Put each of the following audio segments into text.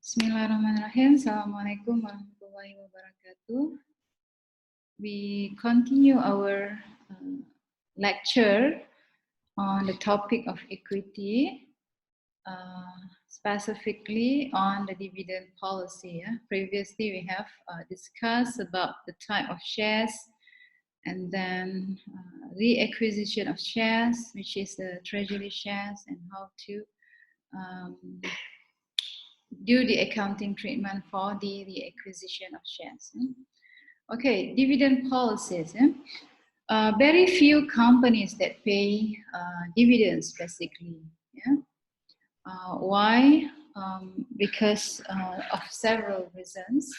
Bismillahirrahmanirrahim. Assalamualaikum warahmatullahi wabarakatuh. We continue our lecture on the topic of equity, specifically on the dividend policy. Previously, we have discussed about the type of shares and then reacquisition of shares, which is the treasury shares, and how to do the accounting treatment for the acquisition of shares. Okay, dividend policies. Very few companies that pay dividends, basically. Why? Because of several reasons.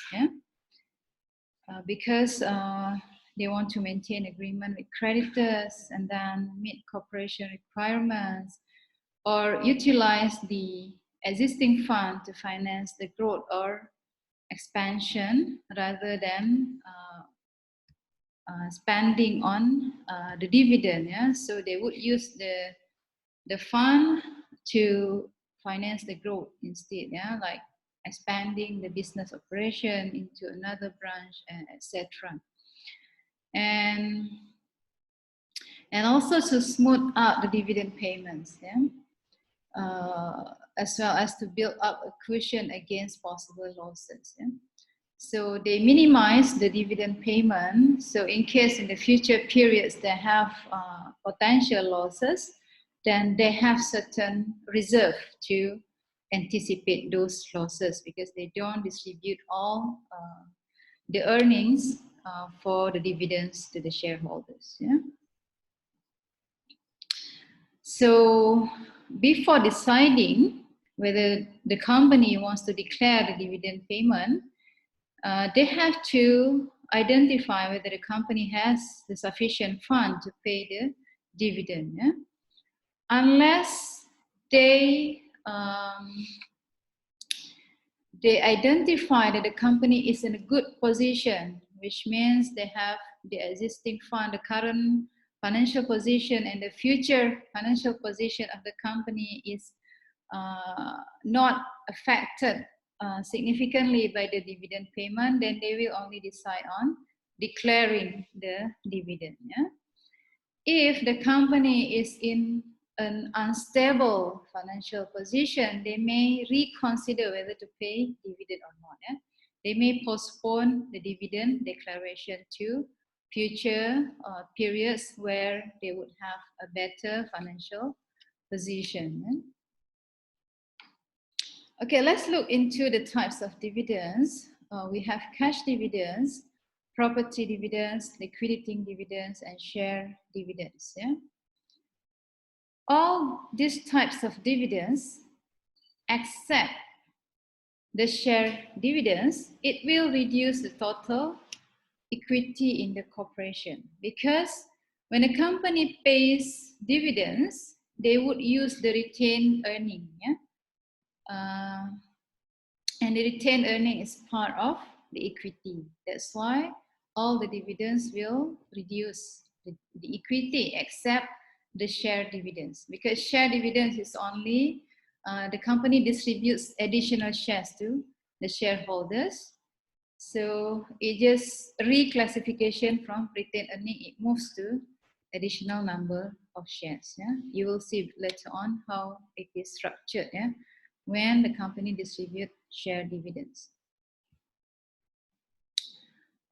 Because they want to maintain agreement with creditors and then meet corporation requirements, or utilize the existing fund to finance the growth or expansion rather than spending on the dividend. So they would use the fund to finance the growth instead, like expanding the business operation into another branch, etc. And also to smooth out the dividend payments, as well as to build up a cushion against possible losses. So they minimize the dividend payment. So in case in the future periods they have potential losses, then they have certain reserve to anticipate those losses, because they don't distribute all the earnings for the dividends to the shareholders. So before deciding whether the company wants to declare the dividend payment, they have to identify whether the company has the sufficient fund to pay the dividend. Unless they identify that the company is in a good position, which means they have the existing fund, the current financial position, and the future financial position of the company is not affected significantly by the dividend payment, then they will only decide on declaring the dividend. If the company is in an unstable financial position, they may reconsider whether to pay dividend or not. They may postpone the dividend declaration to future periods where they would have a better financial position. Okay, let's look into the types of dividends. We have cash dividends, property dividends, liquidating dividends, and share dividends. All these types of dividends, except the share dividends, it will reduce the total equity in the corporation, because when a company pays dividends, they would use the retained earning. And the retained earning is part of the equity. That's why all the dividends will reduce the equity, except the share dividends, because share dividends is only the company distributes additional shares to the shareholders. So it just reclassification from retained earning, it moves to additional number of shares. You will see later on how it is structured when the company distributes share dividends.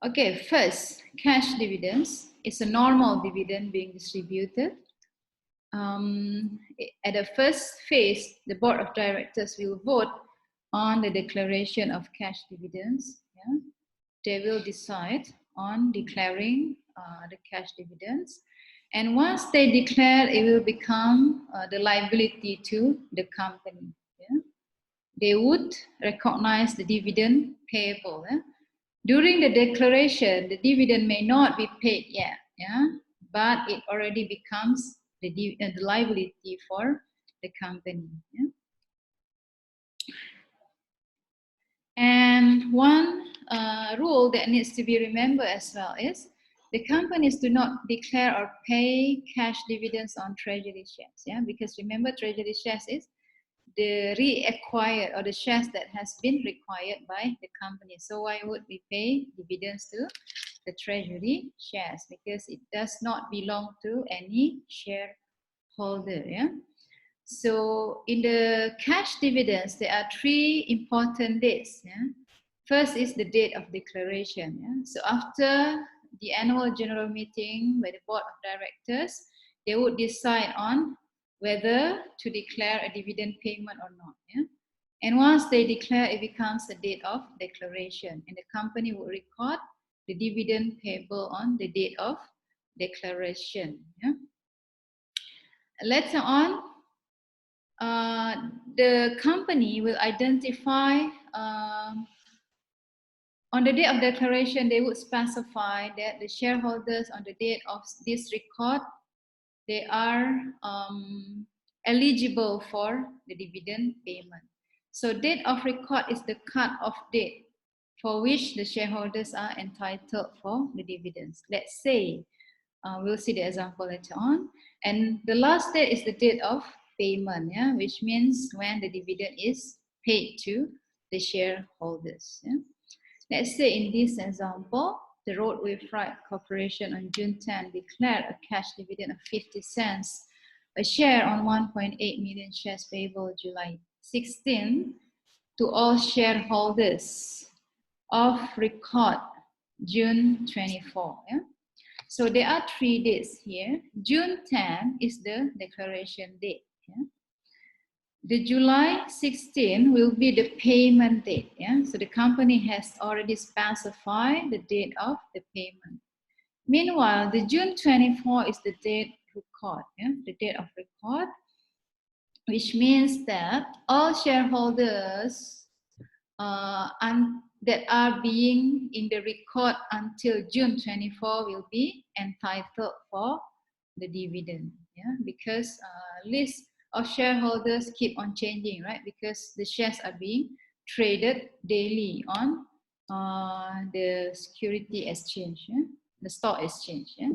Okay, first, cash dividends is a normal dividend being distributed. At the first phase, the board of directors will vote on the declaration of cash dividends. They will decide on declaring the cash dividends. And once they declare, it will become the liability to the company. They would recognize the dividend payable. During the declaration, the dividend may not be paid yet, but it already becomes the liability for the company. And one rule that needs to be remembered as well is the companies do not declare or pay cash dividends on treasury shares. Because remember, treasury shares is the reacquired or the shares that has been required by the company. So why would we pay dividends to the treasury shares? Because it does not belong to any shareholder. Yeah. So in the cash dividends, there are three important dates. Yeah? First is the date of declaration. Yeah? So after the annual general meeting by the board of directors, they would decide on whether to declare a dividend payment or not. Yeah? And once they declare, it becomes the date of declaration, and the company will record the dividend payable on the date of declaration. Yeah? Later on, the company will identify on the day of declaration, they would specify that the shareholders on the date of this record, they are eligible for the dividend payment. So date of record is the cut-off date for which the shareholders are entitled for the dividends. Let's say, we'll see the example later on. And the last date is the date of payment, yeah, which means when the dividend is paid to the shareholders. Yeah. Let's say in this example, the Roadway Freight Corporation on June 10 declared a cash dividend of 50 cents a share on 1.8 million shares payable July 16 to all shareholders of record June 24. Yeah? So there are 3 dates here. June 10 is the declaration date. Yeah? The July 16 will be the payment date. Yeah? So the company has already specified the date of the payment. Meanwhile, the June 24 is the date record, yeah? The date of record, which means that all shareholders that are being in the record until June 24 will be entitled for the dividend, yeah? Because list of shareholders keep on changing, right? Because the shares are being traded daily on the security exchange, yeah? The stock exchange. Yeah?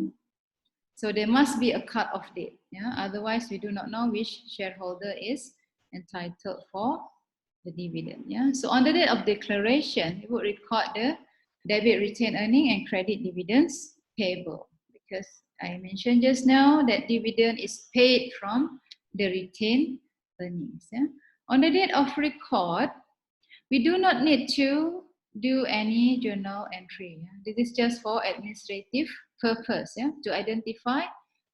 So there must be a cut-off date. Yeah? Otherwise, we do not know which shareholder is entitled for the dividend. Yeah? So on the date of declaration, we would record the debit retained earning and credit dividends payable, because I mentioned just now that dividend is paid from the retained earnings. Yeah? On the date of record, we do not need to do any journal entry. Yeah? This is just for administrative purpose, yeah? To identify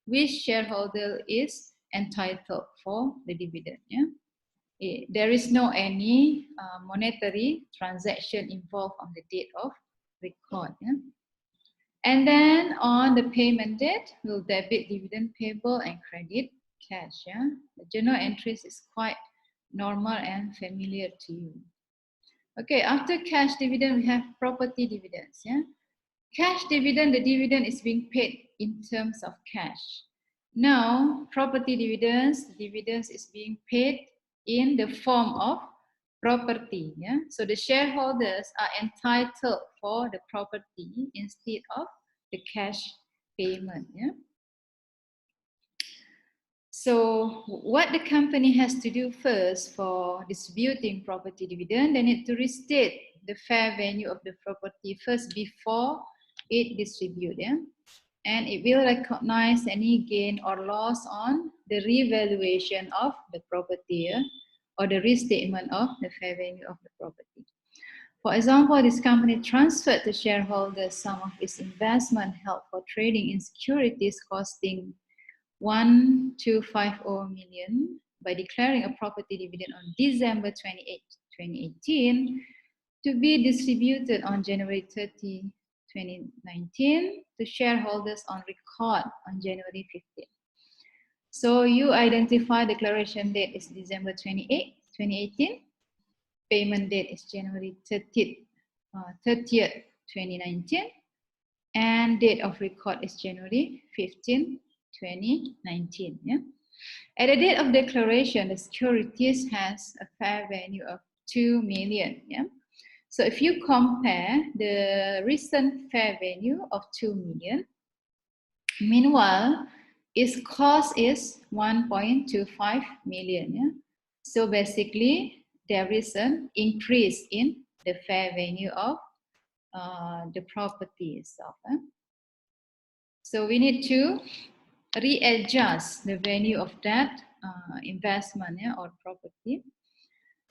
which shareholder is entitled for the dividend. Yeah? There is no any monetary transaction involved on the date of record. Yeah? And then on the payment date, we'll debit dividend payable and credit cash. Yeah? The journal entries is quite normal and familiar to you. Okay, after cash dividend, we have property dividends. Yeah, cash dividend, the dividend is being paid in terms of cash. Now, property dividends, the dividends is being paid in the form of property. Yeah, so the shareholders are entitled for the property instead of the cash payment. Yeah. So what the company has to do first for distributing property dividend, they need to restate the fair value of the property first before it distributes. Yeah? And it will recognize any gain or loss on the revaluation of the property, yeah? Or the restatement of the fair value of the property. For example, this company transferred to shareholders some of its investment held for trading in securities costing 1,250 million by declaring a property dividend on December 28, 2018 to be distributed on January 30, 2019 to shareholders on record on January 15. So you identify declaration date is December 28, 2018. Payment date is January 30th, 2019. And date of record is January 15, 2019. Yeah? At the date of declaration, the securities has a fair value of 2 million. Yeah? So if you compare the recent fair value of 2 million, meanwhile, its cost is 1.25 million. Yeah? So basically, there is an increase in the fair value of the property itself. So we need to readjust the value of that investment, or property.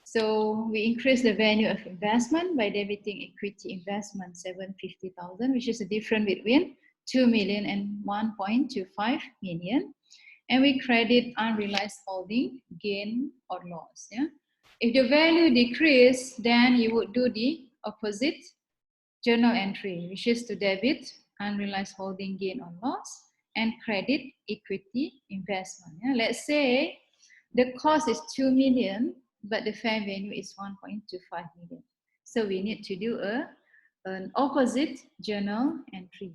So we increase the value of investment by debiting equity investment 750,000, which is a difference between 2 million and 1.25 million. And we credit unrealized holding gain or loss. If the value decrease, then you would do the opposite journal entry, which is to debit unrealized holding gain or loss and credit equity investment. Let's say the cost is 2 million, but the fair value is 1.25 million. So we need to do an opposite journal entry.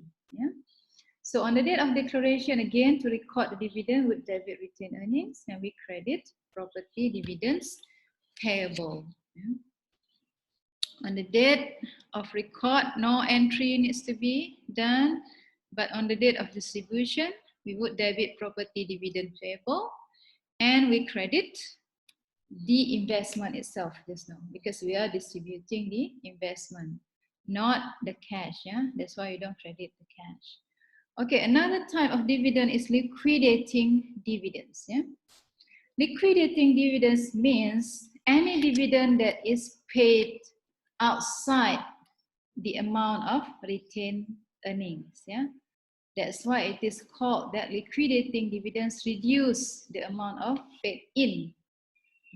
So on the date of declaration, again, to record the dividend with debit retained earnings, and we credit property dividends payable. On the date of record, no entry needs to be done, but on the date of distribution, we would debit property dividend payable, and we credit the investment itself just now, because we are distributing the investment, not the cash. That's why you don't credit the cash. Okay, another type of dividend is liquidating dividends. Liquidating dividends means any dividend that is paid outside the amount of retained earnings. That's why it is called that liquidating dividends reduce the amount of paid in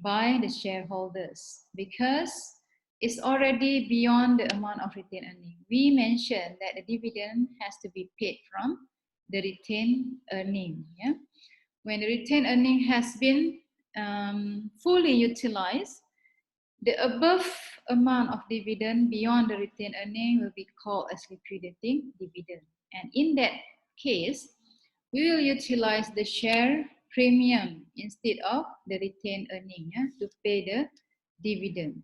by the shareholders, because it's already beyond the amount of retained earning. We mentioned that the dividend has to be paid from the retained earning. When the retained earning has been fully utilized, the above amount of dividend beyond the retained earning will be called as liquidating dividend. And in that case, we will utilize the share premium instead of the retained earning to pay the dividend.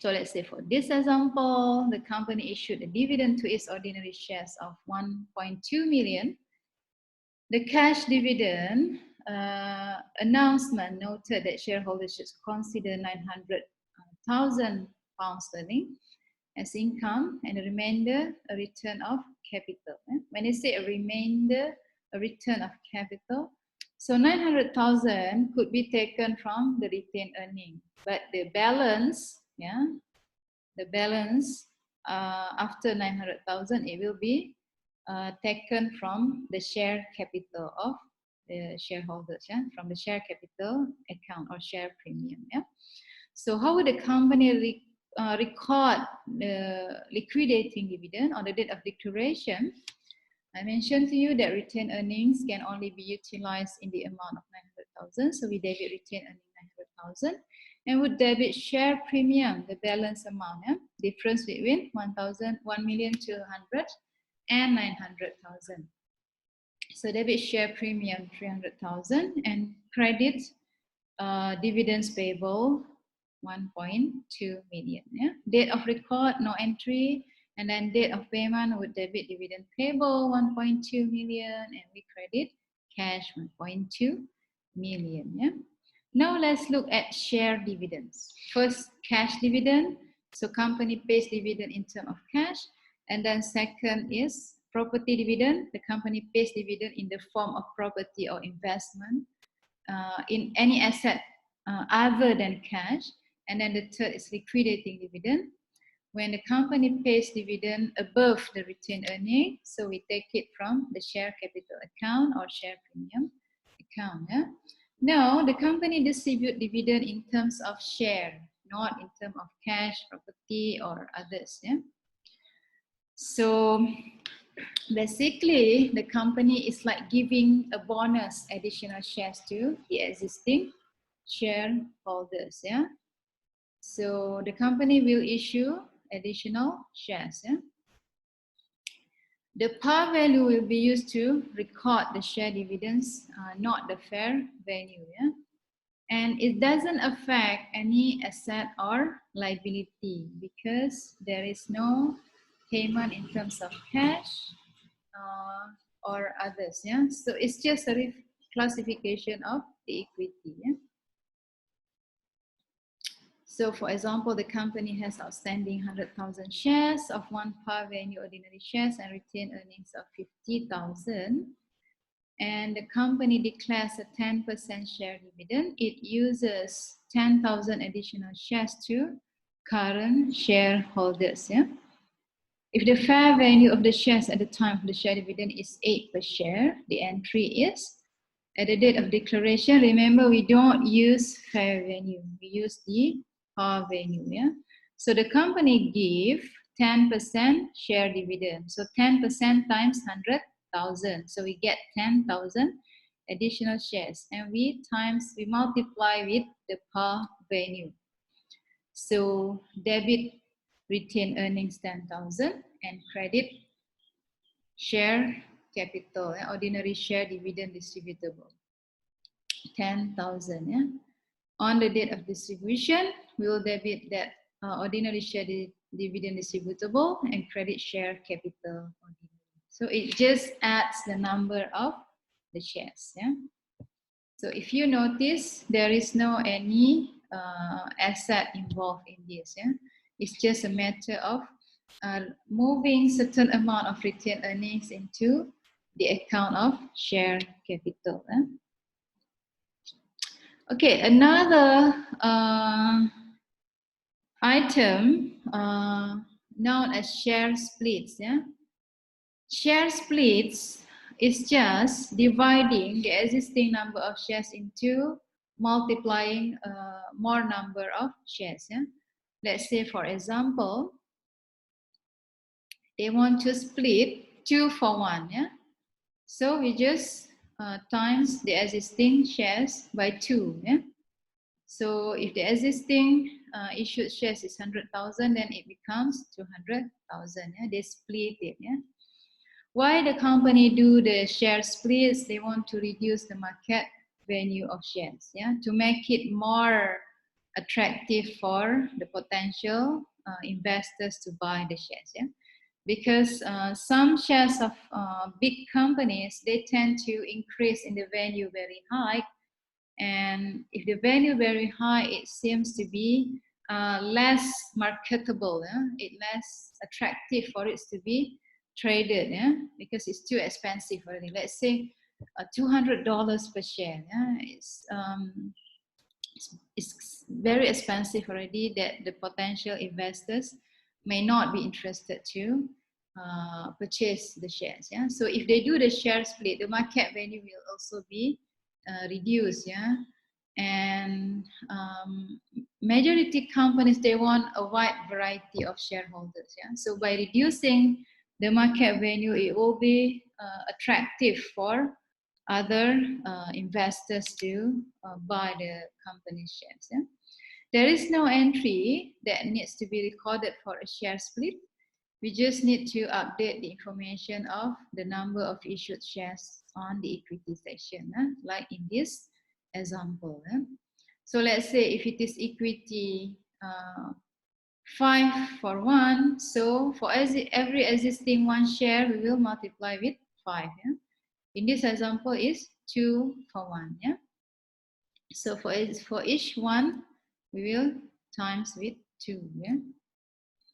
So let's say for this example, the company issued a dividend to its ordinary shares of 1.2 million. The cash dividend announcement noted that shareholders should consider 900,000 pounds sterling as income, and the remainder a return of capital. When they say a remainder, a return of capital, so 900,000 could be taken from the retained earning, but the balance, the balance after 900,000, it will be taken from the share capital of the shareholders, from the share capital account or share premium. So how would the company record the liquidating dividend on the date of declaration? I mentioned to you that retained earnings can only be utilized in the amount of 900,000. So we debit retained earning 900,000 and would debit share premium, the balance amount, difference between 1,200,000 and 900,000. So debit share premium 300,000 and credit dividends payable 1.2 million. Date of record, no entry, and then date of payment would debit dividend payable 1.2 million and we credit cash 1.2 million. Now let's look at share dividends. First, cash dividend. So company pays dividend in terms of cash. And then second is property dividend. The company pays dividend in the form of property or investment in any asset other than cash. And then the third is liquidating dividend. When the company pays dividend above the retained earning, so we take it from the share capital account or share premium account. Now, the company distribute dividend in terms of share, not in terms of cash, property, or others. So basically, the company is like giving a bonus additional shares to the existing shareholders. So the company will issue additional shares. The par value will be used to record the share dividends, not the fair value. And it doesn't affect any asset or liability because there is no payment in terms of cash or others. So it's just a classification of the equity. So for example, the company has outstanding 100,000 shares of one par value ordinary shares and retained earnings of 50,000. And the company declares a 10% share dividend. It uses 10,000 additional shares to current shareholders. Yeah? If the fair value of the shares at the time of the share dividend is 8 per share, the entry is at the date of declaration. Remember, we don't use fair value, we use the par value. Yeah? So the company give 10% share dividend. So 10% times 100,000. So we get 10,000 additional shares, and we multiply with the par value. So debit retained earnings 10,000 and credit share capital, ordinary share dividend distributable 10,000. Yeah? On the date of distribution, we will debit that ordinary share dividend distributable and credit share capital ordinary. So it just adds the number of the shares. Yeah? So if you notice, there is no any asset involved in this. Yeah? It's just a matter of moving certain amount of retained earnings into the account of share capital. Okay, another item known as share splits. Yeah? Share splits is just dividing the existing number of shares into multiplying more number of shares. Yeah? Let's say, for example, they want to split 2 for 1. Yeah? So we just times the existing shares by 2. Yeah? So if the existing issued shares is 100,000, then it becomes 200,000. Yeah? They split it. Yeah? Why the company do the share splits? They want to reduce the market value of shares, yeah, to make it more attractive for the potential investors to buy the shares, yeah. Because some shares of big companies, they tend to increase in the value very high, and if the value very high, it seems to be less marketable, yeah? It less attractive for it to be traded, yeah, because it's too expensive already. Let's say $200 per share. Yeah? It's very expensive already that the potential investors may not be interested to purchase the shares. Yeah, so if they do the share split, the market value will also be reduced. Yeah, and majority companies, they want a wide variety of shareholders. Yeah, so by reducing the market value, it will be attractive for other investors to buy the company shares. Yeah? There is no entry that needs to be recorded for a share split. We just need to update the information of the number of issued shares on the equity section, like in this example. So let's say if it is equity 5 for 1, so for every existing 1 share, we will multiply with 5. Yeah? In this example is 2 for 1. Yeah. So for each one, we will times with 2. Yeah.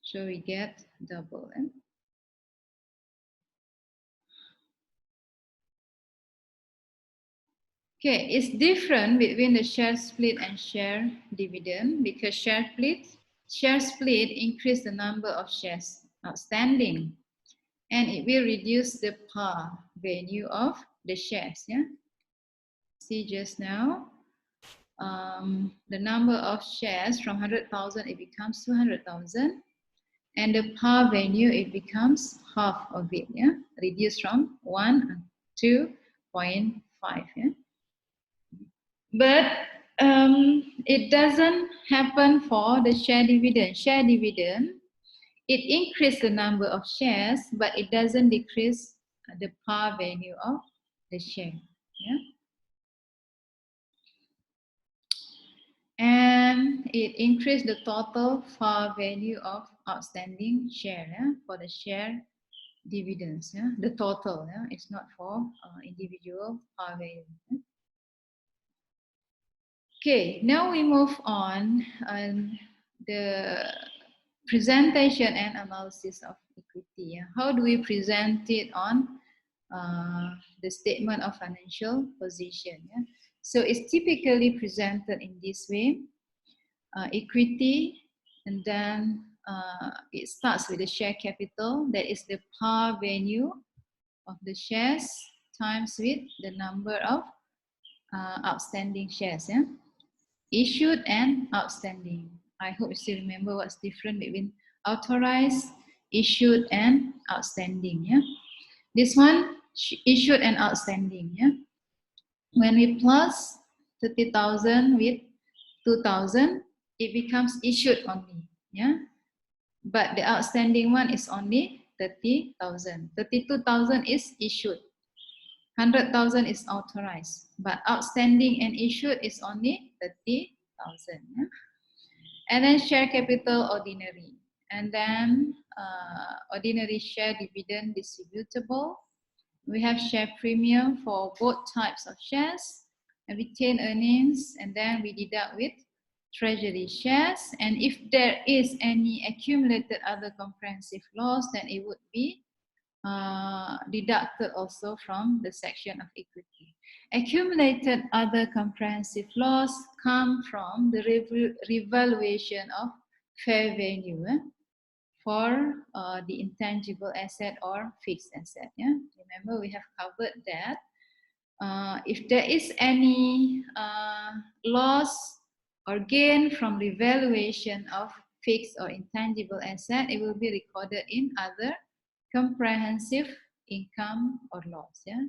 So we get double. Yeah? Okay, it's different between the share split and share dividend, because share split increase the number of shares outstanding, and it will reduce the par value of the shares. Yeah. See just now, the number of shares from 100,000, it becomes 200,000, and the par value, it becomes half of it. Yeah, reduced from 1 to 0.5. Yeah, but it doesn't happen for the share dividend. Share dividend, it increases the number of shares, but it doesn't decrease the par value of the share. Yeah. And it increased the total par value of outstanding share, yeah, for the share dividends. Yeah, the total, yeah, it's not for individual par value. Yeah? Okay, now we move on. the presentation and analysis of equity. Yeah? How do we present it on the statement of financial position? Yeah? So it's typically presented in this way. Equity, and then it starts with the share capital, that is the par value of the shares times with the number of outstanding shares, yeah? Issued and outstanding. I hope you still remember what's different between authorized, issued, and outstanding, yeah? This one, issued and outstanding, yeah? When we plus 30,000 with 2,000, it becomes issued only, yeah? But the outstanding one is only 30,000. 32,000 is issued. 100,000 is authorized, but outstanding and issued is only 30,000. Yeah? And then share capital ordinary, and then ordinary share dividend distributable. We have share premium for both types of shares, and retained earnings, and then we deduct with treasury shares. And if there is any accumulated other comprehensive loss, then it would be deducted also from the section of equity. Accumulated other comprehensive loss come from the revaluation of fair value for the intangible asset or fixed asset. Yeah? Remember, we have covered that. If there is any loss or gain from revaluation of fixed or intangible asset, it will be recorded in other comprehensive income or loss. Yeah?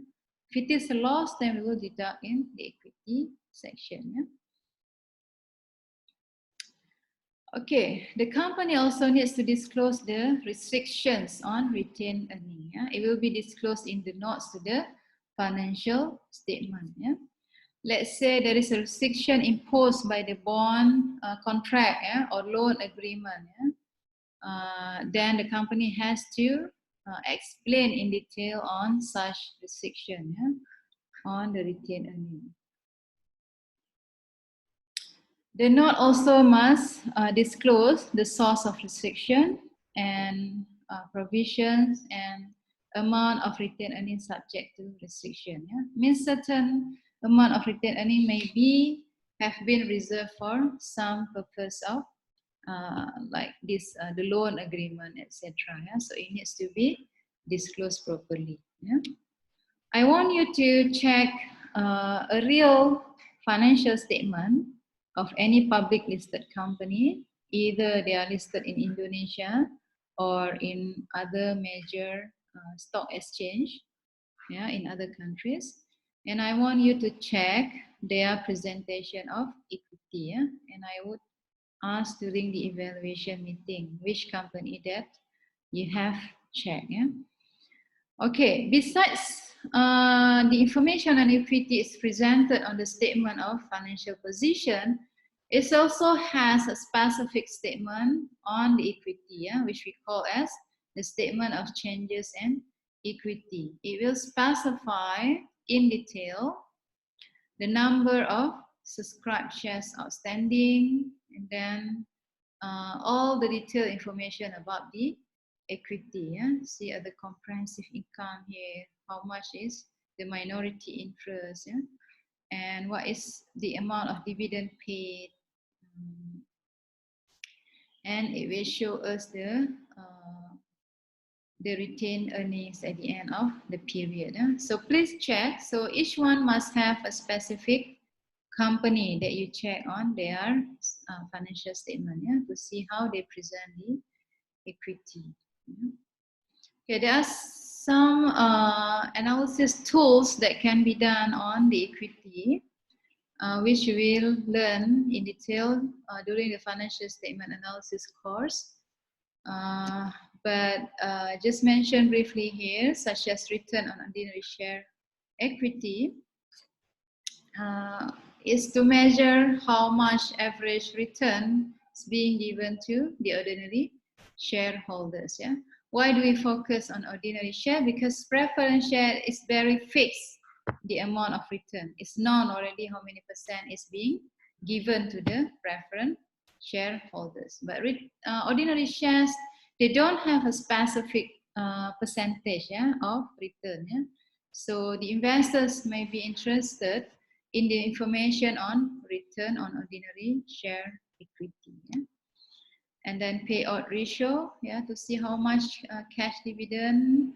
If it is a loss, then we will deduct in the equity section. Yeah? Okay, the company also needs to disclose the restrictions on retained earning. Yeah? It will be disclosed in the notes to the financial statement. Yeah? Let's say there is a restriction imposed by the bond contract, yeah, or loan agreement. Yeah? Then the company has to explain in detail on such restriction, yeah, on the retained earning. The note also must disclose the source of restriction and provisions and amount of retained earning subject to restriction. Yeah? Means certain amount of retained earning may have been reserved for some purpose of like this, the loan agreement, etc. Yeah? So it needs to be disclosed properly. Yeah? I want you to check a real financial statement of any public listed company, either they are listed in Indonesia or in other major stock exchange, yeah, in other countries. And I want you to check their presentation of equity. Yeah? And I would ask during the evaluation meeting which company that you have checked. Yeah? Okay, besides the information on equity is presented on the statement of financial position, it also has a specific statement on the equity, yeah, which we call as the statement of changes in equity. It will specify in detail the number of subscribed shares outstanding, and then all the detailed information about the equity. Yeah? See the comprehensive income here, how much is the minority interest, yeah? And what is the amount of dividend paid. And it will show us the retained earnings at the end of the period. Yeah? So please check. So each one must have a specific company that you check on their financial statement, yeah, to see how they present the equity. Okay, there are some analysis tools that can be done on the equity, which we will learn in detail during the financial statement analysis course. But just mention briefly here, such as return on ordinary share equity, is to measure how much average return is being given to the ordinary shareholders. Yeah. Why do we focus on ordinary share? Because preference share is very fixed. The amount of return is known already how many percent is being given to the preference shareholders. But ordinary shares, they don't have a specific percentage, yeah, of return. Yeah? So the investors may be interested in the information on return on ordinary share equity. Yeah? And then payout ratio, yeah, to see how much cash dividend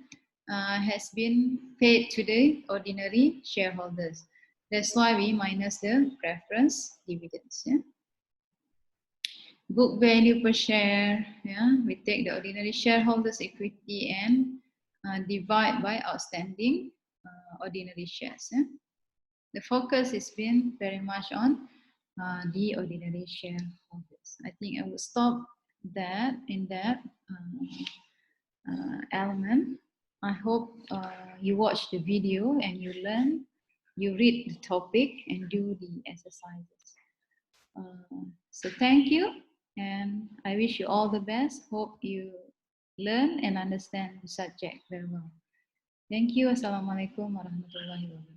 has been paid to the ordinary shareholders. That's why we minus the preference dividends. Yeah? Book value per share, yeah, we take the ordinary shareholders equity and divide by outstanding ordinary shares. Yeah? The focus has been very much on the ordinary shareholders. I think I will stop that in that element. I hope you watch the video and you learn, you read the topic and do the exercises. So thank you, and I wish you all the best. Hope you learn and understand the subject very well. Thank you. Assalamualaikum warahmatullahi wabarakatuh.